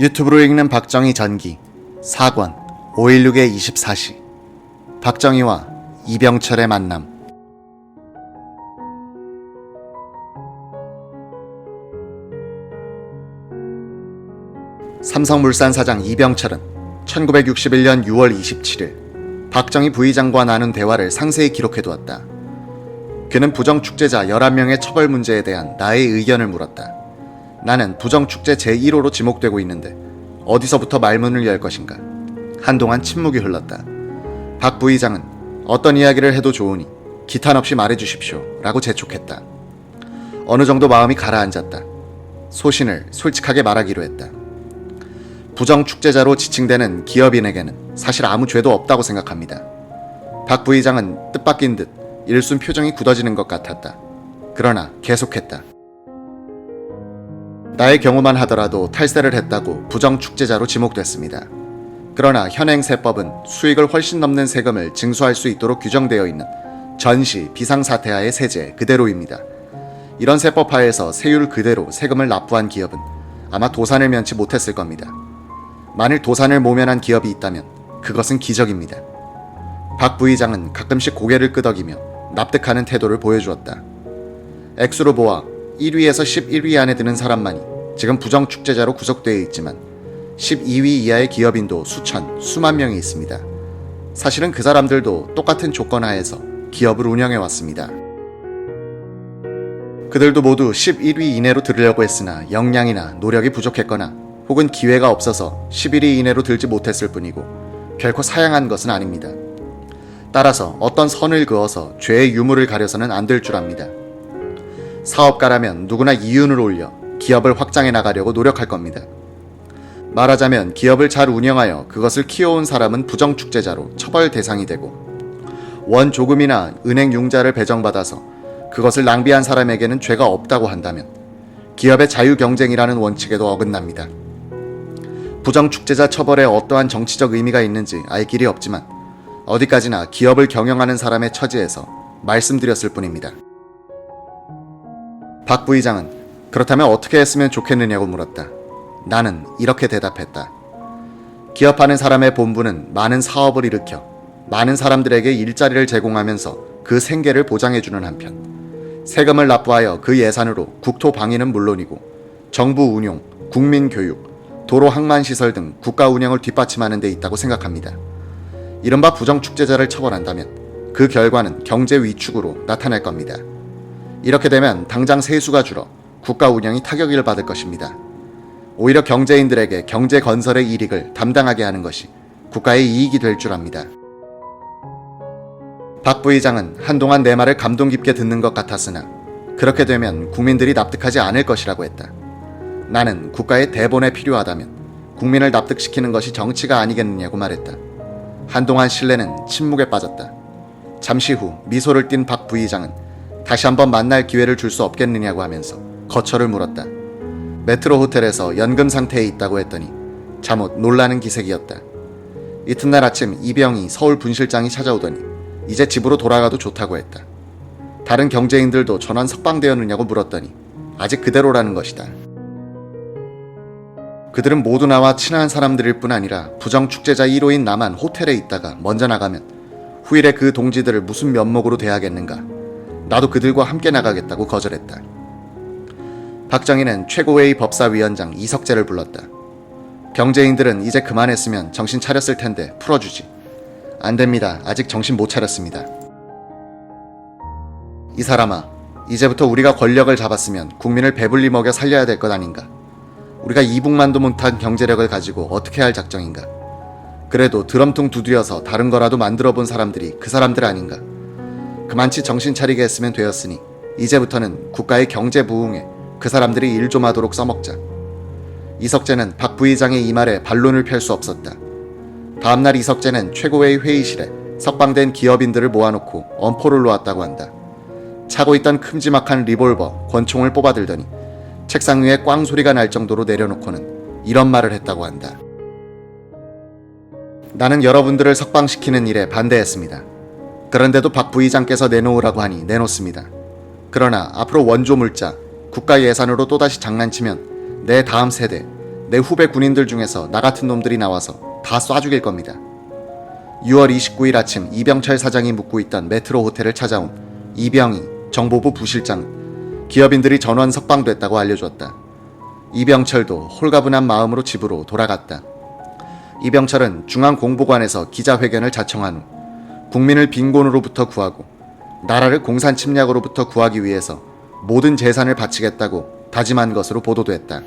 유튜브로 읽는 박정희 전기 4권 516의 24시 박정희와 이병철의 만남. 삼성물산 사장 이병철은 1961년 6월 27일 박정희 부의장과 나눈 대화를 상세히 기록해두었다. 그는 부정축제자 11명의 처벌 문제에 대한 나의 의견을 물었다. 나는 부정축제 제1호로 지목되고 있는데 어디서부터 말문을 열 것인가. 한동안 침묵이 흘렀다. 박 부의장은 어떤 이야기를 해도 좋으니 기탄 없이 말해주십시오 라고 재촉했다. 어느 정도 마음이 가라앉았다. 소신을 솔직하게 말하기로 했다. 부정축제자로 지칭되는 기업인에게는 사실 아무 죄도 없다고 생각합니다. 박 부의장은 뜻밖인 듯 일순 표정이 굳어지는 것 같았다. 그러나 계속했다. 나의 경우만 하더라도 탈세를 했다고 부정축제자로 지목됐습니다. 그러나 현행 세법은 수익을 훨씬 넘는 세금을 징수할 수 있도록 규정되어 있는 전시 비상사태하의 세제 그대로입니다. 이런 세법 하에서 세율 그대로 세금을 납부한 기업은 아마 도산을 면치 못했을 겁니다. 만일 도산을 모면한 기업이 있다면 그것은 기적입니다. 박 부의장은 가끔씩 고개를 끄덕이며 납득하는 태도를 보여주었다. 액수로 보아 1위에서 11위 안에 드는 사람만이 지금 부정축제자로 구속되어 있지만 12위 이하의 기업인도 수천, 수만 명이 있습니다. 사실은 그 사람들도 똑같은 조건 하에서 기업을 운영해왔습니다. 그들도 모두 11위 이내로 들으려고 했으나 역량이나 노력이 부족했거나 혹은 기회가 없어서 11위 이내로 들지 못했을 뿐이고 결코 사양한 것은 아닙니다. 따라서 어떤 선을 그어서 죄의 유무를 가려서는 안 될 줄 압니다. 사업가라면 누구나 이윤을 올려 기업을 확장해 나가려고 노력할 겁니다. 말하자면 기업을 잘 운영하여 그것을 키워온 사람은 부정축제자로 처벌 대상이 되고 원 조금이나 은행 융자를 배정받아서 그것을 낭비한 사람에게는 죄가 없다고 한다면 기업의 자유경쟁이라는 원칙에도 어긋납니다. 부정축제자 처벌에 어떠한 정치적 의미가 있는지 알 길이 없지만 어디까지나 기업을 경영하는 사람의 처지에서 말씀드렸을 뿐입니다. 박 부의장은 그렇다면 어떻게 했으면 좋겠느냐고 물었다. 나는 이렇게 대답했다. 기업하는 사람의 본분은 많은 사업을 일으켜 많은 사람들에게 일자리를 제공하면서 그 생계를 보장해주는 한편 세금을 납부하여 그 예산으로 국토 방위는 물론이고 정부 운용, 국민 교육, 도로 항만시설 등 국가 운영을 뒷받침하는 데 있다고 생각합니다. 이른바 부정축제자를 처벌한다면 그 결과는 경제 위축으로 나타날 겁니다. 이렇게 되면 당장 세수가 줄어 국가 운영이 타격을 받을 것입니다. 오히려 경제인들에게 경제 건설의 이익을 담당하게 하는 것이 국가의 이익이 될 줄 압니다. 박 부의장은 한동안 내 말을 감동 깊게 듣는 것 같았으나 그렇게 되면 국민들이 납득하지 않을 것이라고 했다. 나는 국가의 대본에 필요하다면 국민을 납득시키는 것이 정치가 아니겠느냐고 말했다. 한동안 신뢰는 침묵에 빠졌다. 잠시 후 미소를 띤 박 부의장은 다시 한번 만날 기회를 줄 수 없겠느냐고 하면서 거처를 물었다. 메트로 호텔에서 연금 상태에 있다고 했더니 잠옷 놀라는 기색이었다. 이튿날 아침 이병희 서울 분실장이 찾아오더니 이제 집으로 돌아가도 좋다고 했다. 다른 경제인들도 전원 석방되었느냐고 물었더니 아직 그대로라는 것이다. 그들은 모두 나와 친한 사람들일 뿐 아니라 부정축제자 1호인 나만 호텔에 있다가 먼저 나가면 후일에 그 동지들을 무슨 면목으로 대하겠는가. 나도 그들과 함께 나가겠다고 거절했다. 박정희는 최고회의 법사위원장 이석재를 불렀다. 경제인들은 이제 그만했으면 정신 차렸을 텐데 풀어주지. 안 됩니다. 아직 정신 못 차렸습니다. 이 사람아, 이제부터 우리가 권력을 잡았으면 국민을 배불리 먹여 살려야 될 것 아닌가. 우리가 이북만도 못한 경제력을 가지고 어떻게 할 작정인가. 그래도 드럼통 두드려서 다른 거라도 만들어 본 사람들이 그 사람들 아닌가. 그만치 정신 차리게 했으면 되었으니 이제부터는 국가의 경제 부흥에 그 사람들이 일 좀 하도록 써먹자. 이석재는 박 부의장의 이 말에 반론을 펼 수 없었다. 다음날 이석재는 최고회의 회의실에 석방된 기업인들을 모아놓고 엄포를 놓았다고 한다. 차고 있던 큼지막한 리볼버, 권총을 뽑아들더니 책상 위에 꽝 소리가 날 정도로 내려놓고는 이런 말을 했다고 한다. 나는 여러분들을 석방시키는 일에 반대했습니다. 그런데도 박 부의장께서 내놓으라고 하니 내놓습니다. 그러나 앞으로 원조 물자, 국가 예산으로 또다시 장난치면 내 다음 세대, 내 후배 군인들 중에서 나 같은 놈들이 나와서 다 쏴 죽일 겁니다. 6월 29일 아침 이병철 사장이 묵고 있던 메트로 호텔을 찾아온 이병희 정보부 부실장은 기업인들이 전원 석방됐다고 알려줬다. 이병철도 홀가분한 마음으로 집으로 돌아갔다. 이병철은 중앙공보관에서 기자회견을 자청한 후 국민을 빈곤으로부터 구하고 나라를 공산 침략으로부터 구하기 위해서 모든 재산을 바치겠다고 다짐한 것으로 보도됐다.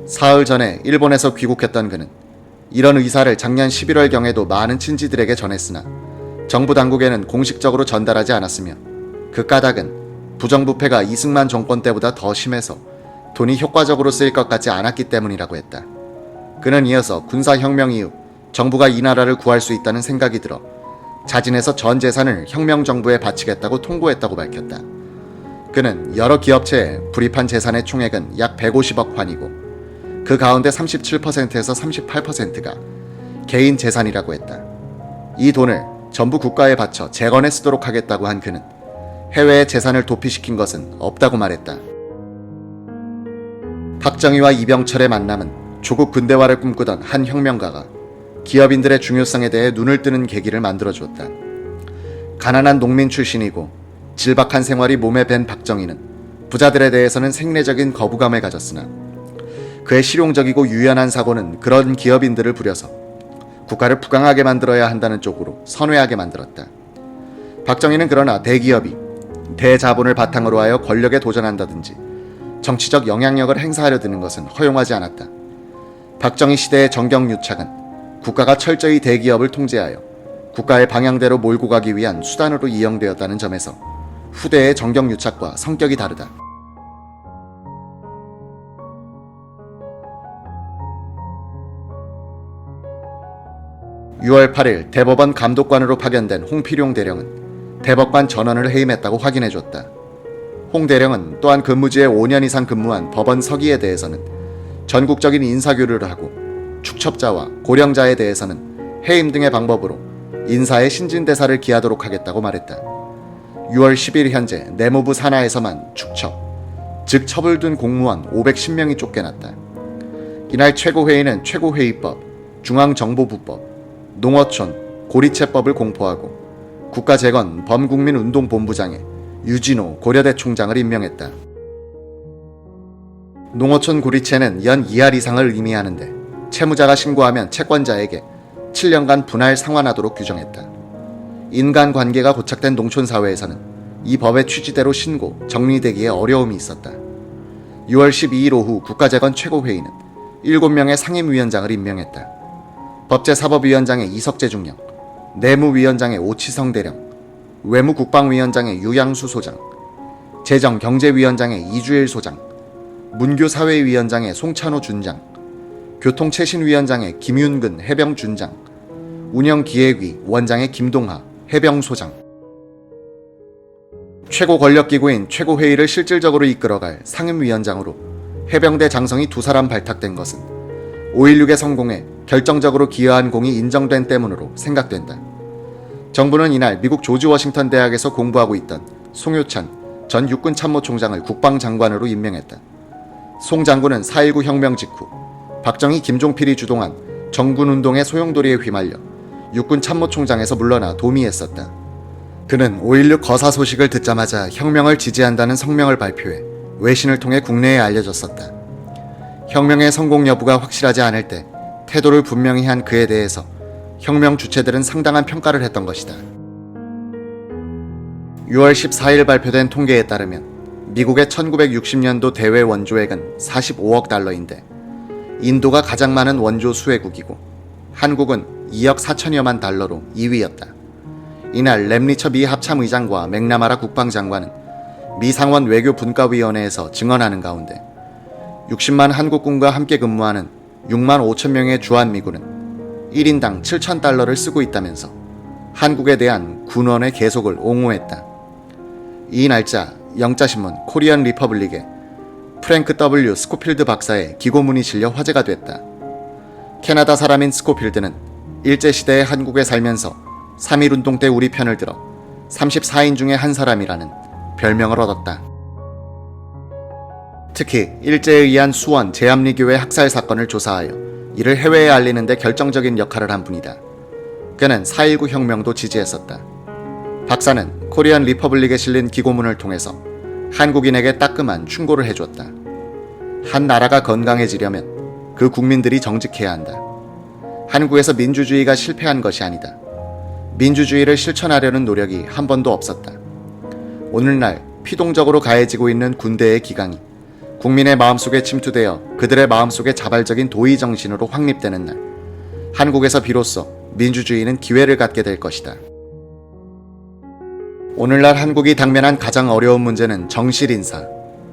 사흘 전에 일본에서 귀국했던 그는 이런 의사를 작년 11월경에도 많은 친지들에게 전했으나 정부 당국에는 공식적으로 전달하지 않았으며 그 까닭은 부정부패가 이승만 정권 때보다 더 심해서 돈이 효과적으로 쓰일 것 같지 않았기 때문이라고 했다. 그는 이어서 군사혁명 이후 정부가 이 나라를 구할 수 있다는 생각이 들어 자진해서 전 재산을 혁명정부에 바치겠다고 통보했다고 밝혔다. 그는 여러 기업체에 불입한 재산의 총액은 약 150억 환이고 그 가운데 37%에서 38%가 개인 재산이라고 했다. 이 돈을 전부 국가에 바쳐 재건에 쓰도록 하겠다고 한 그는 해외의 재산을 도피시킨 것은 없다고 말했다. 박정희와 이병철의 만남은 조국 근대화를 꿈꾸던 한 혁명가가 기업인들의 중요성에 대해 눈을 뜨는 계기를 만들어주었다. 가난한 농민 출신이고 질박한 생활이 몸에 밴 박정희는 부자들에 대해서는 생리적인 거부감을 가졌으나 그의 실용적이고 유연한 사고는 그런 기업인들을 부려서 국가를 부강하게 만들어야 한다는 쪽으로 선회하게 만들었다. 박정희는 그러나 대기업이 대자본을 바탕으로 하여 권력에 도전한다든지 정치적 영향력을 행사하려 드는 것은 허용하지 않았다. 박정희 시대의 정경유착은 국가가 철저히 대기업을 통제하여 국가의 방향대로 몰고 가기 위한 수단으로 이용되었다는 점에서 후대의 정경유착과 성격이 다르다. 6월 8일 대법원 감독관으로 파견된 홍필용 대령은 대법관 전원을 해임했다고 확인해줬다. 홍 대령은 또한 근무지에 5년 이상 근무한 법원 서기에 대해서는 전국적인 인사교류를 하고 축첩자와 고령자에 대해서는 해임 등의 방법으로 인사의 신진대사를 기하도록 하겠다고 말했다. 6월 10일 현재 내무부 산하에서만 축첩, 즉 첩을 둔 공무원 510명이 쫓겨났다. 이날 최고회의는 최고회의법, 중앙정보부법, 농어촌, 고리채법을 공포하고 국가재건 범국민운동본부장에 유진호 고려대 총장을 임명했다. 농어촌 고리채는 연 2할 이상을 의미하는데 채무자가 신고하면 채권자에게 7년간 분할 상환하도록 규정했다. 인간관계가 고착된 농촌사회에서는 이 법의 취지대로 신고, 정리되기에 어려움이 있었다. 6월 12일 오후 국가재건 최고회의는 7명의 상임위원장을 임명했다. 법제사법위원장의 이석재 중령, 내무위원장의 오치성 대령, 외무국방위원장의 유양수 소장, 재정경제위원장의 이주일 소장, 문교사회위원장의 송찬호 준장, 교통체신위원장의 김윤근 해병준장, 운영기획위 원장의 김동하 해병소장. 최고 권력기구인 최고회의를 실질적으로 이끌어갈 상임위원장으로 해병대 장성이 2사람 발탁된 것은 5.16의 성공에 결정적으로 기여한 공이 인정된 때문으로 생각된다. 정부는 이날 미국 조지 워싱턴 대학에서 공부하고 있던 송효찬 전 육군 참모총장을 국방장관으로 임명했다. 송 장군은 4.19 혁명 직후 박정희, 김종필이 주동한 정군운동의 소용돌이에 휘말려 육군 참모총장에서 물러나 도미했었다. 그는 5.16 거사 소식을 듣자마자 혁명을 지지한다는 성명을 발표해 외신을 통해 국내에 알려졌었다. 혁명의 성공 여부가 확실하지 않을 때 태도를 분명히 한 그에 대해서 혁명 주체들은 상당한 평가를 했던 것이다. 6월 14일 발표된 통계에 따르면 미국의 1960년도 대외 원조액은 45억 달러인데 인도가 가장 많은 원조 수혜국이고 한국은 2억 4천여만 달러로 2위였다. 이날 램리처 미 합참의장과 맥나마라 국방장관은 미 상원 외교분과위원회에서 증언하는 가운데 60만 한국군과 함께 근무하는 6만 5천 명의 주한미군은 1인당 7,000달러를 쓰고 있다면서 한국에 대한 군원의 계속을 옹호했다. 이 날짜 영자신문 코리안 리퍼블릭에 프랭크 W. 스코필드 박사의 기고문이 실려 화제가 됐다. 캐나다 사람인 스코필드는 일제시대의 한국에 살면서 3.1운동 때 우리 편을 들어 34인 중에 한 사람이라는 별명을 얻었다. 특히 일제에 의한 수원 제암리교회 학살 사건을 조사하여 이를 해외에 알리는 데 결정적인 역할을 한 분이다. 그는 4.19 혁명도 지지했었다. 박사는 코리안 리퍼블릭에 실린 기고문을 통해서 한국인에게 따끔한 충고를 해줬다. 한 나라가 건강해지려면 그 국민들이 정직해야 한다. 한국에서 민주주의가 실패한 것이 아니다. 민주주의를 실천하려는 노력이 한 번도 없었다. 오늘날 피동적으로 가해지고 있는 군대의 기강이 국민의 마음속에 침투되어 그들의 마음속에 자발적인 도의 정신으로 확립되는 날, 한국에서 비로소 민주주의는 기회를 갖게 될 것이다. 오늘날 한국이 당면한 가장 어려운 문제는 정실인사,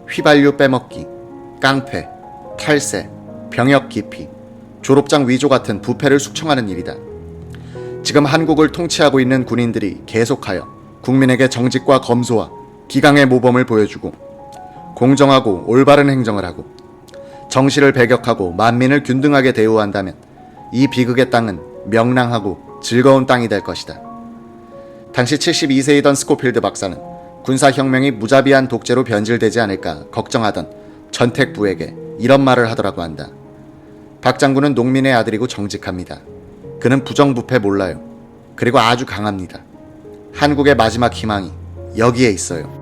휘발유 빼먹기, 깡패, 탈세, 병역 기피, 졸업장 위조 같은 부패를 숙청하는 일이다. 지금 한국을 통치하고 있는 군인들이 계속하여 국민에게 정직과 검소와 기강의 모범을 보여주고 공정하고 올바른 행정을 하고 정실을 배격하고 만민을 균등하게 대우한다면 이 비극의 땅은 명랑하고 즐거운 땅이 될 것이다. 당시 72세이던 스코필드 박사는 군사혁명이 무자비한 독재로 변질되지 않을까 걱정하던 전택부에게 이런 말을 하더라고 한다. 박 장군은 농민의 아들이고 정직합니다. 그는 부정부패 몰라요. 그리고 아주 강합니다. 한국의 마지막 희망이 여기에 있어요.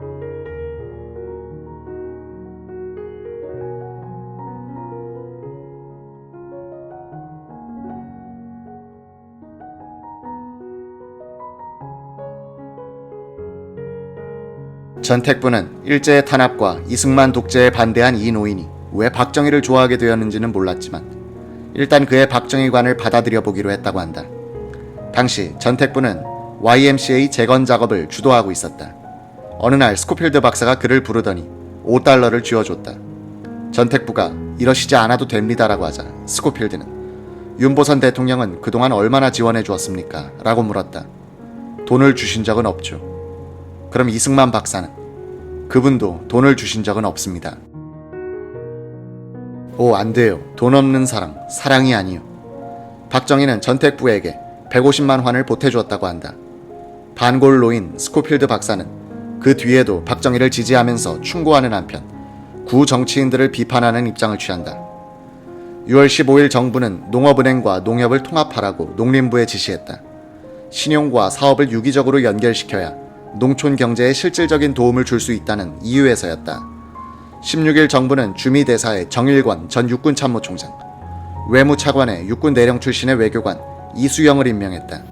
전택부는 일제의 탄압과 이승만 독재에 반대한 이 노인이 왜 박정희를 좋아하게 되었는지는 몰랐지만 일단 그의 박정희관을 받아들여 보기로 했다고 한다. 당시 전택부는 YMCA 재건 작업을 주도하고 있었다. 어느 날 스코필드 박사가 그를 부르더니 $5를 쥐어줬다. 전택부가 이러시지 않아도 됩니다라고 하자 스코필드는 윤보선 대통령은 그동안 얼마나 지원해 주었습니까? 라고 물었다. 돈을 주신 적은 없죠. 그럼 이승만 박사는? 그분도 돈을 주신 적은 없습니다. 오, 안 돼요. 돈 없는 사랑, 사랑이 아니요. 박정희는 전택부에게 150만 환을 보태주었다고 한다. 반골로인 스코필드 박사는 그 뒤에도 박정희를 지지하면서 충고하는 한편 구 정치인들을 비판하는 입장을 취한다. 6월 15일 정부는 농업은행과 농협을 통합하라고 농림부에 지시했다. 신용과 사업을 유기적으로 연결시켜야 농촌 경제에 실질적인 도움을 줄 수 있다는 이유에서였다. 16일 정부는 주미대사의 정일권 전 육군참모총장, 외무차관에 육군 내령 출신의 외교관 이수영을 임명했다.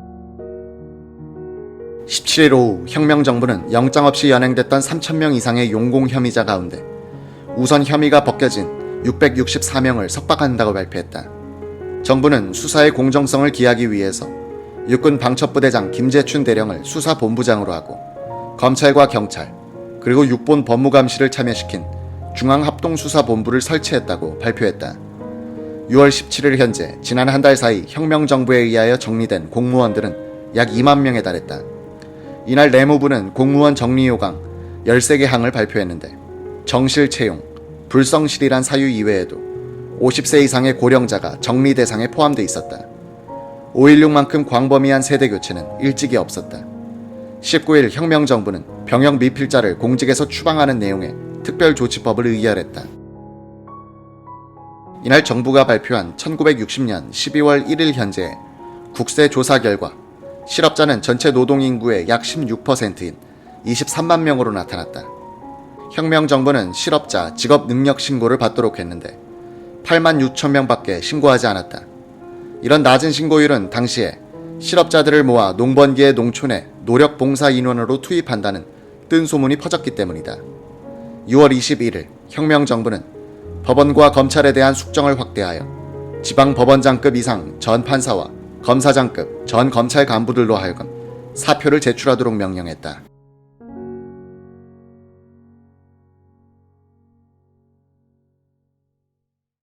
17일 오후 혁명정부는 영장 없이 연행됐던 3,000명 이상의 용공 혐의자 가운데 우선 혐의가 벗겨진 664명을 석방한다고 발표했다. 정부는 수사의 공정성을 기하기 위해서 육군 방첩부대장 김재춘 대령을 수사본부장으로 하고 검찰과 경찰 그리고 육본 법무감시를 참여시킨 중앙합동수사본부를 설치했다고 발표했다. 6월 17일 현재 지난 한 달 사이 혁명정부에 의하여 정리된 공무원들은 약 2만 명에 달했다. 이날 내무부는 공무원 정리요강 13개 항을 발표했는데 정실 채용, 불성실이란 사유 이외에도 50세 이상의 고령자가 정리 대상에 포함돼 있었다. 5.16만큼 광범위한 세대교체는 일찍이 없었다. 19일 혁명정부는 병역 미필자를 공직에서 추방하는 내용의 특별조치법을 의결했다. 이날 정부가 발표한 1960년 12월 1일 현재 국세 조사 결과 실업자는 전체 노동인구의 약 16%인 23만 명으로 나타났다. 혁명정부는 실업자 직업능력 신고를 받도록 했는데 8만 6천 명밖에 신고하지 않았다. 이런 낮은 신고율은 당시에 실업자들을 모아 농번기의 농촌에 노력봉사 인원으로 투입한다는 뜬 소문이 퍼졌기 때문이다. 6월 21일 혁명정부는 법원과 검찰에 대한 숙정을 확대하여 지방법원장급 이상 전 판사와 검사장급 전 검찰 간부들로 하여금 사표를 제출하도록 명령했다.